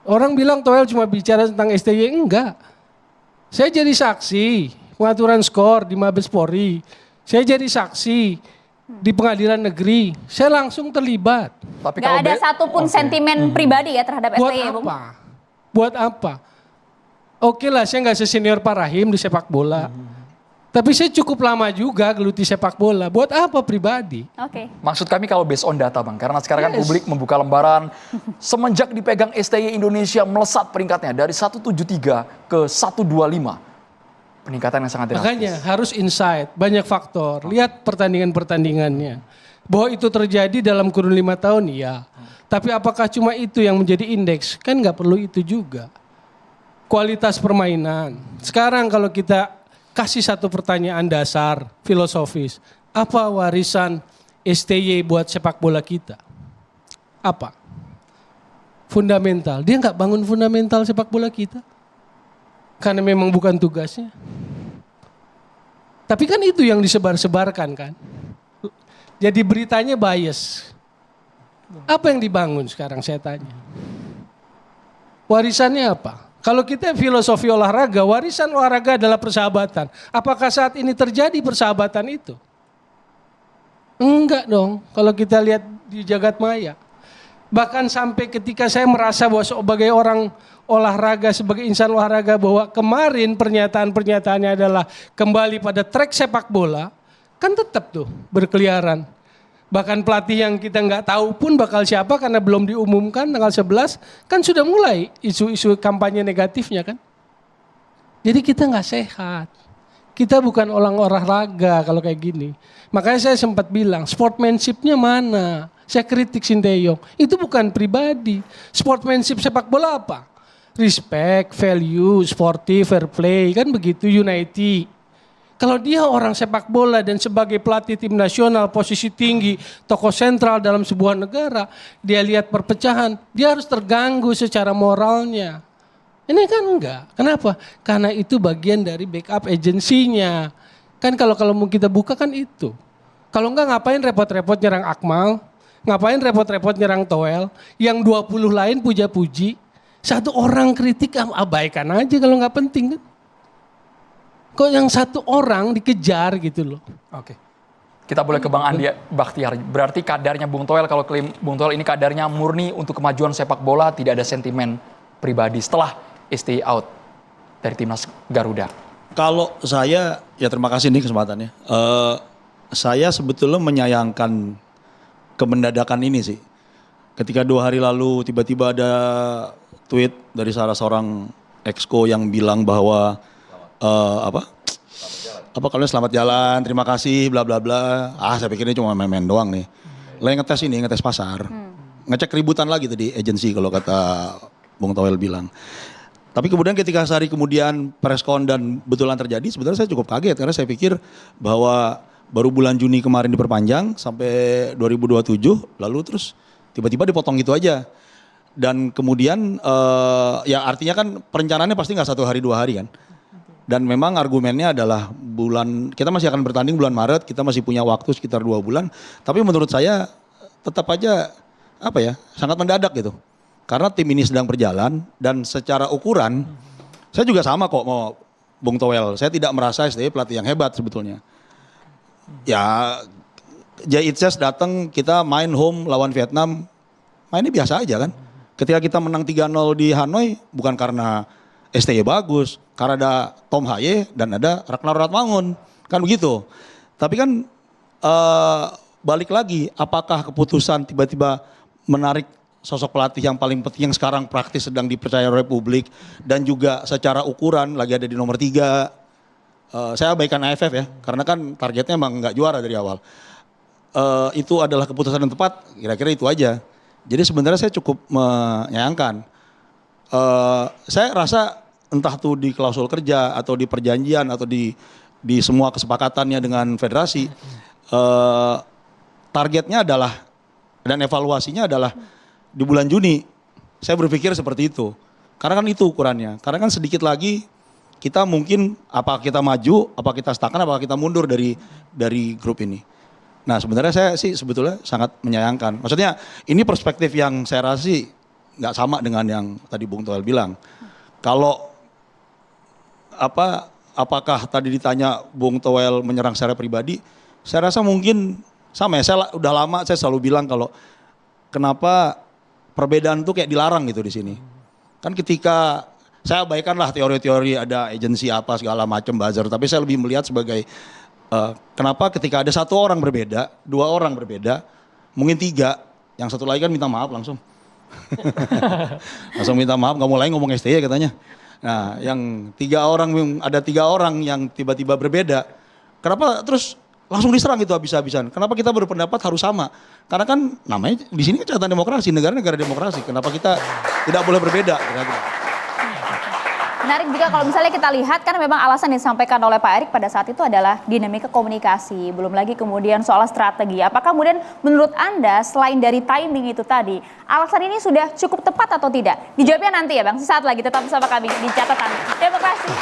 Orang bilang Toel cuma bicara tentang STY, enggak. Saya jadi saksi pengaturan skor di Mabes Polri. Saya jadi saksi di pengadilan negeri. Saya langsung terlibat. Tapi Nggak ada satupun sentimen pribadi ya terhadap Buat STY, Bung? apa? Buat apa? Oke lah, saya nggak sesenior Pak Rahim di sepak bola. Tapi saya cukup lama juga geluti sepak bola. Buat apa pribadi? Oke. maksud kami kalau based on data Bang, karena sekarang kan publik membuka lembaran semenjak dipegang STY Indonesia melesat peringkatnya dari 173 ke 125. Peningkatan yang sangat drastis. Makanya harus insight, banyak faktor. Lihat pertandingan-pertandingannya. Bahwa itu terjadi dalam kurun 5 tahun, iya. Tapi apakah cuma itu yang menjadi indeks? Kan nggak perlu itu juga. Kualitas permainan. Sekarang kalau kita kasih satu pertanyaan dasar, filosofis. Apa warisan STY buat sepak bola kita? Apa? Fundamental. Dia nggak bangun fundamental sepak bola kita. Karena memang bukan tugasnya. Tapi kan itu yang disebar-sebarkan kan. Jadi beritanya bias. Apa yang dibangun sekarang saya tanya? Warisannya apa? Kalau kita filosofi olahraga, warisan olahraga adalah persahabatan. Apakah saat ini terjadi persahabatan itu? Enggak dong, kalau kita lihat di jagat maya. Bahkan sampai ketika saya merasa bahwa sebagai orang olahraga, sebagai insan olahraga, bahwa kemarin pernyataan-pernyataannya adalah kembali pada track sepak bola, kan tetap tuh berkeliaran. Bahkan pelatih yang kita nggak tahu pun bakal siapa karena belum diumumkan tanggal 11, kan sudah mulai isu-isu kampanye negatifnya kan. Jadi kita nggak sehat. Kita bukan orang olahraga kalau kayak gini. Makanya saya sempat bilang, sportsmanship-nya mana? Saya kritik Sinteyong. Itu bukan pribadi. Sportsmanship sepak bola apa? Respect, value, sportif, fair play, kan begitu, unity. Kalau dia orang sepak bola dan sebagai pelatih tim nasional, posisi tinggi, tokoh sentral dalam sebuah negara, dia lihat perpecahan, dia harus terganggu secara moralnya. Ini kan enggak. Kenapa? Karena itu bagian dari backup agensinya. Kan kalau mau kita buka kan itu. Kalau enggak ngapain repot-repot nyerang Akmal, ngapain repot-repot nyerang Toel, yang 20 lain puja-puji, satu orang kritik abaikan aja kalau nggak penting kan. Kok yang satu orang dikejar gitu loh. Oke. Kita boleh ke Bang Andi Bakhtiar. Berarti kadarnya Bung Toel, kalau klaim Bung Toel ini kadarnya murni untuk kemajuan sepak bola, tidak ada sentimen pribadi setelah STY out dari timnas Garuda. Kalau saya, ya terima kasih nih kesempatannya. Saya sebetulnya menyayangkan kemendadakan ini sih. Ketika 2 hari lalu tiba-tiba ada tweet dari salah seorang exco yang bilang bahwa kalian selamat jalan, terima kasih, bla bla bla. Saya pikir ini cuma main-main doang nih. Lagi ngetes pasar. Ngecek ributan lagi tadi agensi kalau kata Bung Toel bilang. Tapi kemudian ketika sehari kemudian preskon dan betulan terjadi, sebenarnya saya cukup kaget karena saya pikir bahwa baru bulan Juni kemarin diperpanjang sampai 2027, lalu terus tiba-tiba dipotong gitu aja. Dan kemudian ya artinya kan perencanaannya pasti nggak 1 hari 2 hari kan. Dan memang argumennya adalah kita masih akan bertanding bulan Maret, kita masih punya waktu sekitar 2 bulan. Tapi menurut saya tetap aja sangat mendadak gitu. Karena tim ini sedang berjalan dan secara ukuran, saya juga sama kok mau Bung Toel. Saya tidak merasa STY pelatih yang hebat sebetulnya. Ya Jay Itzes datang, kita main home lawan Vietnam, mainnya biasa aja kan. Ketika kita menang 3-0 di Hanoi, bukan karena STY bagus, karena ada Tom Haye dan ada Ragnar Ratmangun, kan begitu. Tapi kan balik lagi, apakah keputusan tiba-tiba menarik sosok pelatih yang paling penting yang sekarang praktis sedang dipercaya Republik dan juga secara ukuran lagi ada di nomor 3. Saya abaikan AFF ya, karena kan targetnya emang nggak juara dari awal. Itu adalah keputusan yang tepat, kira-kira itu aja. Jadi sebenarnya saya cukup menyayangkan. Saya rasa entah tuh di klausul kerja atau di perjanjian atau di semua kesepakatannya dengan federasi, targetnya adalah dan evaluasinya adalah di bulan Juni. Saya berpikir seperti itu. Karena kan itu ukurannya. Karena kan sedikit lagi kita mungkin apa kita maju, apa kita stagnan, apa kita mundur dari grup ini. Nah sebenarnya saya sih sebetulnya sangat menyayangkan. Maksudnya ini perspektif yang saya rasa sih nggak sama dengan yang tadi Bung Toel bilang. Kalau apakah tadi ditanya Bung Toel menyerang secara pribadi, saya rasa mungkin sama ya. Saya udah lama saya selalu bilang kalau kenapa perbedaan tuh kayak dilarang gitu di sini. Kan ketika saya abaikanlah teori-teori ada agensi apa segala macam buzzer, tapi saya lebih melihat sebagai kenapa ketika ada satu orang berbeda, dua orang berbeda, mungkin tiga, yang satu lagi kan minta maaf langsung. Langsung minta maaf, nggak mulai ngomong STY katanya. Nah, yang ada tiga orang yang tiba-tiba berbeda. Kenapa terus langsung diserang itu habis-habisan? Kenapa kita berpendapat harus sama? Karena kan namanya di sini catatan demokrasi, negara-negara demokrasi. Kenapa kita tidak boleh berbeda? Kira-kira. Menarik juga kalau misalnya kita lihat kan memang alasan yang disampaikan oleh Pak Erick pada saat itu adalah dinamika komunikasi, belum lagi kemudian soal strategi. Apakah kemudian menurut Anda selain dari timing itu tadi, alasan ini sudah cukup tepat atau tidak? Dijawabnya nanti ya Bang, sesaat lagi tetap bersama kami di catatan demokrasi.